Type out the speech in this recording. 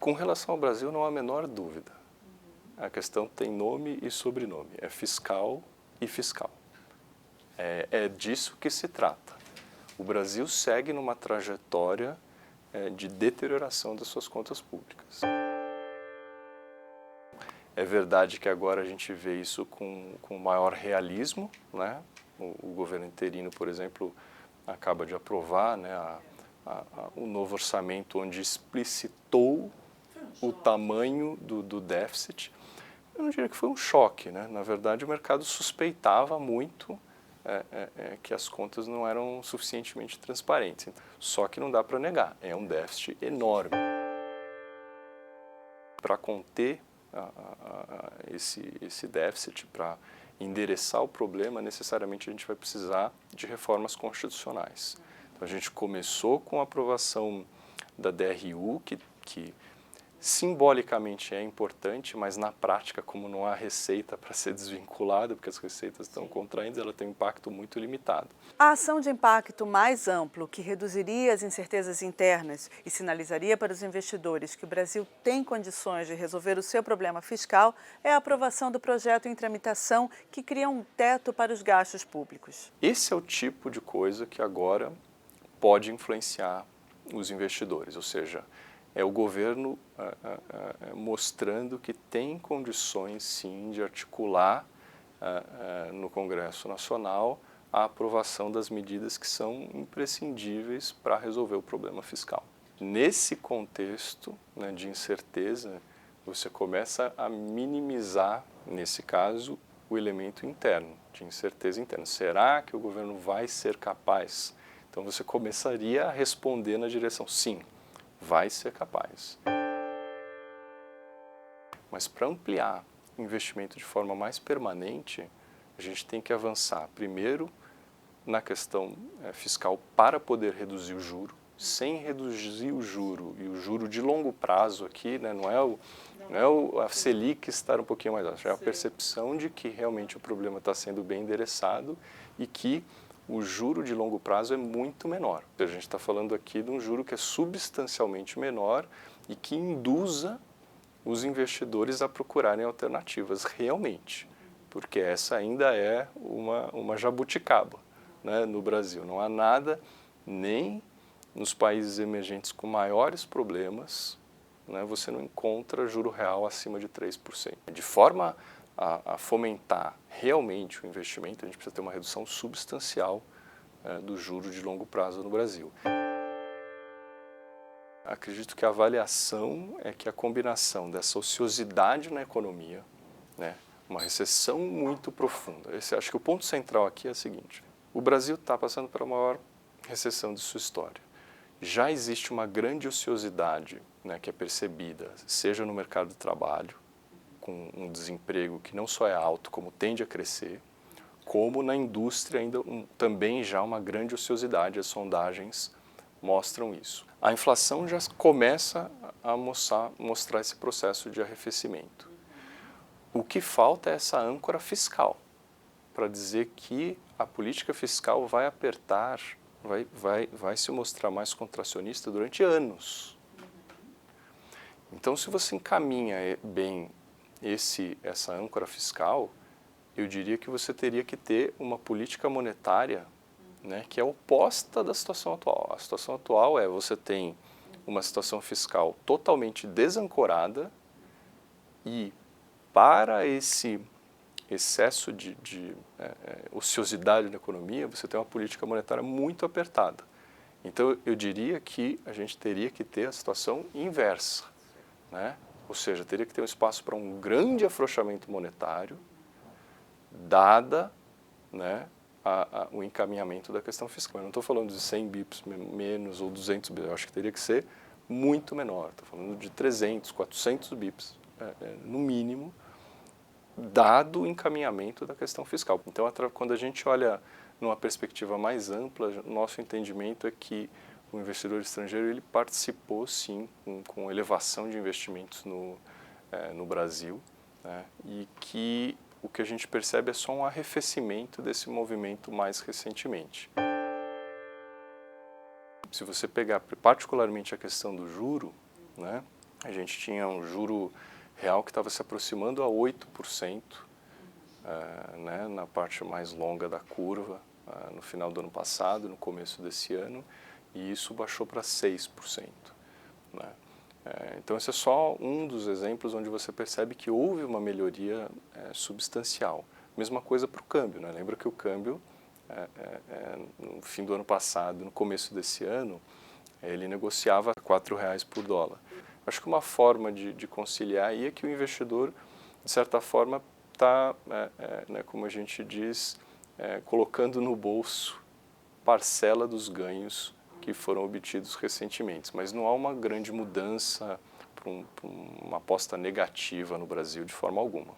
Com relação ao Brasil, não há a menor dúvida. A questão tem nome e sobrenome, é fiscal e fiscal. É disso que se trata. O Brasil segue numa trajetória de deterioração das suas contas públicas. É verdade que agora a gente vê isso com maior realismo, né? O governo interino, por exemplo, acaba de aprovar, né, o novo orçamento onde explicitou o tamanho do déficit. Eu não diria que foi um choque, né? Na verdade, o mercado suspeitava muito que as contas não eram suficientemente transparentes. Só que não dá para negar, é um déficit enorme. Para conter esse déficit, para endereçar o problema, necessariamente a gente vai precisar de reformas constitucionais. Então, a gente começou com a aprovação da DRU, que simbolicamente é importante, mas na prática, como não há receita para ser desvinculada, porque as receitas estão contraídas, ela tem um impacto muito limitado. A ação de impacto mais amplo, que reduziria as incertezas internas e sinalizaria para os investidores que o Brasil tem condições de resolver o seu problema fiscal, é a aprovação do projeto em tramitação que cria um teto para os gastos públicos. Esse é o tipo de coisa que agora pode influenciar os investidores, ou seja, é o governo mostrando que tem condições, sim, de articular no Congresso Nacional a aprovação das medidas que são imprescindíveis para resolver o problema fiscal. Nesse contexto, né, de incerteza, você começa a minimizar, nesse caso, o elemento interno, de incerteza interna. Será que o governo vai ser capaz? Então você começaria a responder na direção, sim, vai ser capaz. Mas para ampliar o investimento de forma mais permanente, a gente tem que avançar primeiro na questão fiscal para poder reduzir o juro. Sem reduzir o juro, e o juro de longo prazo aqui, né, não é a Selic estar um pouquinho mais alta, é a percepção de que realmente o problema está sendo bem endereçado e que o juro de longo prazo é muito menor. A gente está falando aqui de um juro que é substancialmente menor e que induza os investidores a procurarem alternativas realmente, porque essa ainda é uma jabuticaba, né, no Brasil. Não há nada, nem nos países emergentes com maiores problemas, né, você não encontra juro real acima de 3%. De forma a fomentar realmente o investimento, a gente precisa ter uma redução substancial do juro de longo prazo no Brasil. Acredito que a avaliação é que a combinação dessa ociosidade na economia, né, uma recessão muito profunda. Acho que o ponto central aqui é o seguinte: o Brasil está passando pela maior recessão de sua história. Já existe uma grande ociosidade, né, que é percebida, seja no mercado de trabalho, com um desemprego que não só é alto, como tende a crescer, como na indústria ainda também já uma grande ociosidade, as sondagens mostram isso. A inflação já começa a mostrar esse processo de arrefecimento. O que falta é essa âncora fiscal, para dizer que a política fiscal vai apertar, vai se mostrar mais contracionista durante anos. Então, se você encaminha bem essa âncora fiscal, eu diria que você teria que ter uma política monetária, né, que é oposta da situação atual. A situação atual você tem uma situação fiscal totalmente desancorada e para esse excesso de ociosidade na economia, você tem uma política monetária muito apertada. Então, eu diria que a gente teria que ter a situação inversa, né? Ou seja, teria que ter um espaço para um grande afrouxamento monetário, dada, né, o encaminhamento da questão fiscal. Eu não estou falando de 100 bips menos ou 200 bips, eu acho que teria que ser muito menor. Estou falando de 300, 400 bips, no mínimo, dado o encaminhamento da questão fiscal. Então, quando a gente olha numa perspectiva mais ampla, nosso entendimento é que o investidor estrangeiro ele participou, sim, com elevação de investimentos no Brasil, né, e que o que a gente percebe é só um arrefecimento desse movimento mais recentemente. Se você pegar particularmente a questão do juro, né, a gente tinha um juro real que estava se aproximando a 8%, né, na parte mais longa da curva, no final do ano passado, no começo desse ano, e isso baixou para 6%. Né? Então esse é só um dos exemplos onde você percebe que houve uma melhoria substancial. Mesma coisa para o câmbio, né? Lembra que o câmbio, no fim do ano passado, no começo desse ano, ele negociava R$ 4 por dólar. Acho que uma forma de conciliar aí é que o investidor, de certa forma, está, né, como a gente diz, colocando no bolso parcela dos ganhos que foram obtidos recentemente. Mas não há uma grande mudança para uma aposta negativa no Brasil de forma alguma.